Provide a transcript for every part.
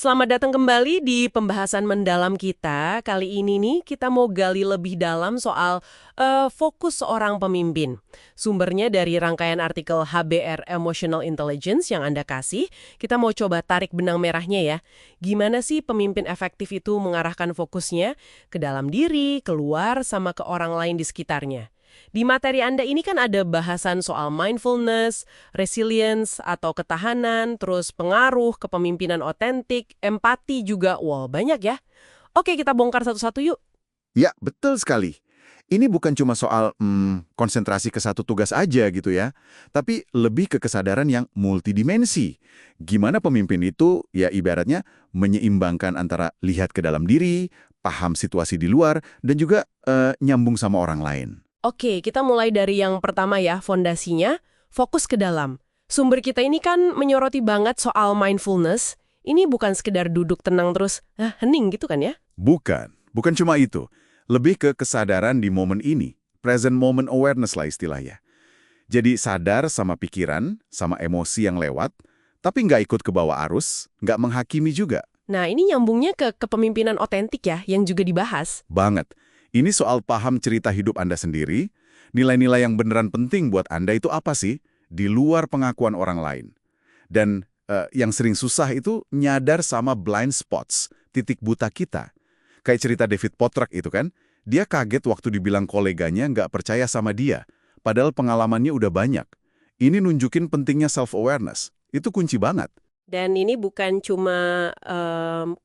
Selamat datang kembali di pembahasan mendalam kita. Kali ini nih kita mau gali lebih dalam soal fokus seorang pemimpin. Sumbernya dari rangkaian artikel HBR Emotional Intelligence yang Anda kasih. Kita mau coba tarik benang merahnya ya. Gimana sih pemimpin efektif itu mengarahkan fokusnya ke dalam diri, keluar, sama ke orang lain di sekitarnya. Di materi Anda ini kan ada bahasan soal mindfulness, resilience atau ketahanan, terus pengaruh, kepemimpinan otentik, empati juga. Wow, banyak ya. Oke, kita bongkar satu-satu yuk. Ya, betul sekali. Ini bukan cuma soal konsentrasi ke satu tugas aja gitu ya, tapi lebih ke kesadaran yang multidimensi. Gimana pemimpin itu, ya ibaratnya menyeimbangkan antara lihat ke dalam diri, paham situasi di luar, dan juga nyambung sama orang lain. Oke, kita mulai dari yang pertama ya, fondasinya, fokus ke dalam. Sumber kita ini kan menyoroti banget soal mindfulness. Ini bukan sekedar duduk tenang terus, hening gitu kan ya? Bukan cuma itu. Lebih ke kesadaran di momen ini. Present moment awareness lah istilahnya. Jadi sadar sama pikiran, sama emosi yang lewat, tapi nggak ikut ke bawah arus, nggak menghakimi juga. Nah, ini nyambungnya ke kepemimpinan otentik ya, yang juga dibahas. Banget. Ini soal paham cerita hidup Anda sendiri, nilai-nilai yang beneran penting buat Anda itu apa sih, di luar pengakuan orang lain. Dan yang sering susah itu nyadar sama blind spots, titik buta kita. Kayak cerita David Pottruck itu kan, dia kaget waktu dibilang koleganya nggak percaya sama dia, padahal pengalamannya udah banyak. Ini nunjukin pentingnya self-awareness, itu kunci banget. Dan ini bukan cuma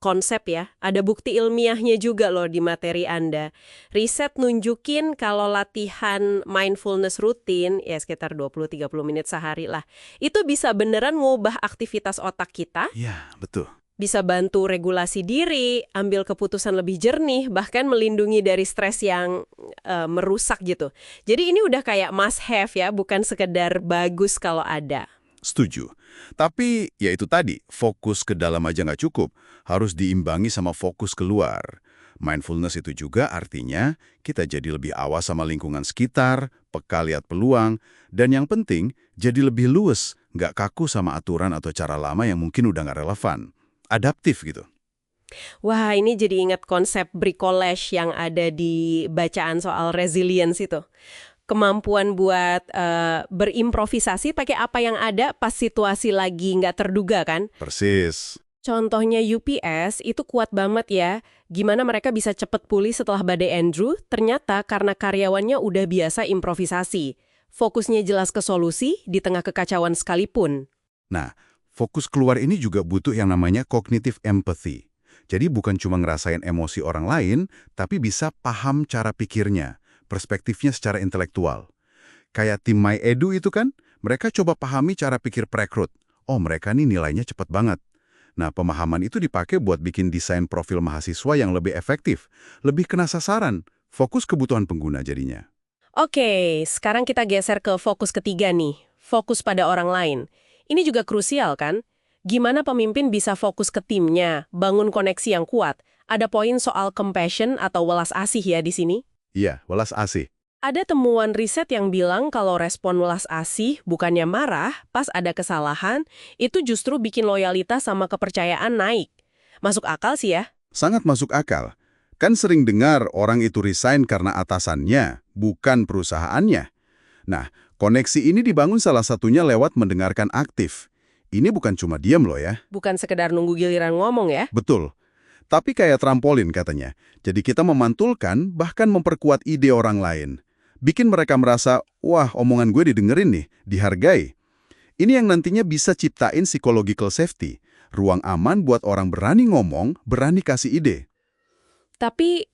konsep ya, ada bukti ilmiahnya juga loh di materi Anda. Riset nunjukin kalau latihan mindfulness rutin, ya sekitar 20-30 menit sehari lah, itu bisa beneran ngubah aktivitas otak kita, Iya, betul. bisa bantu regulasi diri, ambil keputusan lebih jernih, bahkan melindungi dari stres yang merusak gitu. Jadi ini udah kayak must have ya, bukan sekedar bagus kalau ada. Setuju. Tapi ya itu tadi, fokus ke dalam aja nggak cukup. Harus diimbangi sama fokus keluar. Mindfulness itu juga artinya kita jadi lebih awas sama lingkungan sekitar, peka lihat peluang, dan yang penting jadi lebih luwes, nggak kaku sama aturan atau cara lama yang mungkin udah nggak relevan. Adaptif gitu. Wah, ini jadi ingat konsep bricolage yang ada di bacaan soal resilience itu. Kemampuan buat berimprovisasi pakai apa yang ada pas situasi lagi nggak terduga kan. Persis. Contohnya UPS itu kuat banget ya. Gimana mereka bisa cepet pulih setelah badai Andrew? Ternyata karena karyawannya udah biasa improvisasi. Fokusnya jelas ke solusi di tengah kekacauan sekalipun. Nah, fokus keluar ini juga butuh yang namanya cognitive empathy. Jadi bukan cuma ngerasain emosi orang lain, tapi bisa paham cara pikirnya, perspektifnya secara intelektual. Kayak tim MyEdu itu kan, mereka coba pahami cara pikir perekrut. Oh, mereka nih nilainya cepat banget. Nah, pemahaman itu dipakai buat bikin desain profil mahasiswa yang lebih efektif, lebih kena sasaran, fokus kebutuhan pengguna jadinya. Oke, sekarang kita geser ke fokus ketiga nih. Fokus pada orang lain. Ini juga krusial kan? Gimana pemimpin bisa fokus ke timnya, bangun koneksi yang kuat? Ada poin soal compassion atau welas asih ya di sini? Iya, welas asih. Ada temuan riset yang bilang kalau respon welas asih bukannya marah pas ada kesalahan, itu justru bikin loyalitas sama kepercayaan naik. Masuk akal sih ya? Sangat masuk akal. Kan sering dengar orang itu resign karena atasannya, bukan perusahaannya. Nah, koneksi ini dibangun salah satunya lewat mendengarkan aktif. Ini bukan cuma diam loh ya. Bukan sekedar nunggu giliran ngomong ya? Betul. Tapi kayak trampolin katanya. Jadi kita memantulkan, bahkan memperkuat ide orang lain. Bikin mereka merasa, wah omongan gue didengerin nih, dihargai. Ini yang nantinya bisa ciptain psychological safety. Ruang aman buat orang berani ngomong, berani kasih ide. Tapi,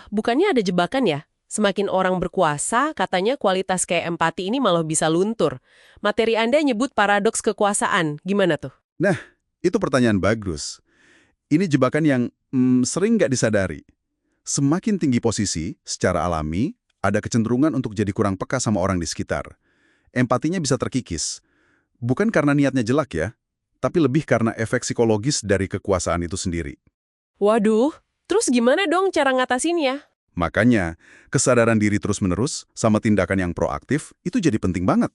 bukannya ada jebakan ya? Semakin orang berkuasa, katanya kualitas kayak empati ini malah bisa luntur. Materi Anda nyebut paradoks kekuasaan. Gimana tuh? Nah, itu pertanyaan bagus. Ini jebakan yang sering nggak disadari. Semakin tinggi posisi, secara alami, ada kecenderungan untuk jadi kurang peka sama orang di sekitar. Empatinya bisa terkikis. Bukan karena niatnya jelek ya, tapi lebih karena efek psikologis dari kekuasaan itu sendiri. Waduh, terus gimana dong cara ngatasinnya? Makanya, kesadaran diri terus-menerus sama tindakan yang proaktif itu jadi penting banget.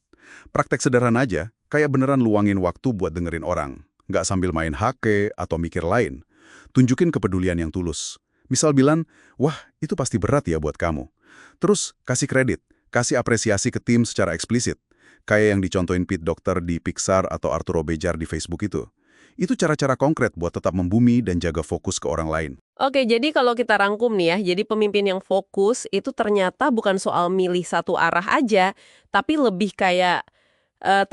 Praktek sederhana aja, kayak beneran luangin waktu buat dengerin orang. nggak sambil main HP atau mikir lain. Tunjukin kepedulian yang tulus. Misal bilang, wah itu pasti berat ya buat kamu. Terus kasih kredit, kasih apresiasi ke tim secara eksplisit. Kayak yang dicontohin Pete Docter di Pixar atau Arturo Bejar di Facebook itu. Itu cara-cara konkret buat tetap membumi dan jaga fokus ke orang lain. Oke, jadi kalau kita rangkum nih ya, jadi pemimpin yang fokus itu ternyata bukan soal milih satu arah aja, tapi lebih kayak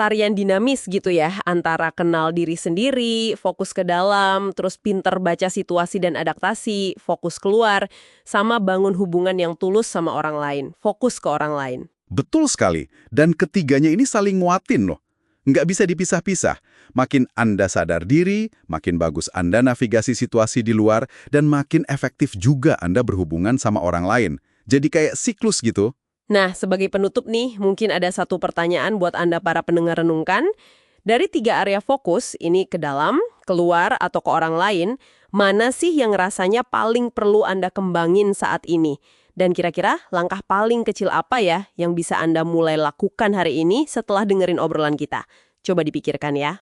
tarian dinamis gitu ya, antara kenal diri sendiri, fokus ke dalam, terus pinter baca situasi dan adaptasi, fokus keluar, sama bangun hubungan yang tulus sama orang lain, fokus ke orang lain. Betul sekali. Dan ketiganya ini saling nguatin loh. Nggak bisa dipisah-pisah. Makin Anda sadar diri, makin bagus Anda navigasi situasi di luar, dan makin efektif juga Anda berhubungan sama orang lain. Jadi kayak siklus gitu. Nah, sebagai penutup nih, mungkin ada satu pertanyaan buat Anda para pendengar renungkan. Dari 3 area fokus, ini ke dalam, keluar, atau ke orang lain, mana sih yang rasanya paling perlu Anda kembangin saat ini? Dan kira-kira langkah paling kecil apa ya yang bisa Anda mulai lakukan hari ini setelah dengerin obrolan kita? Coba dipikirkan ya.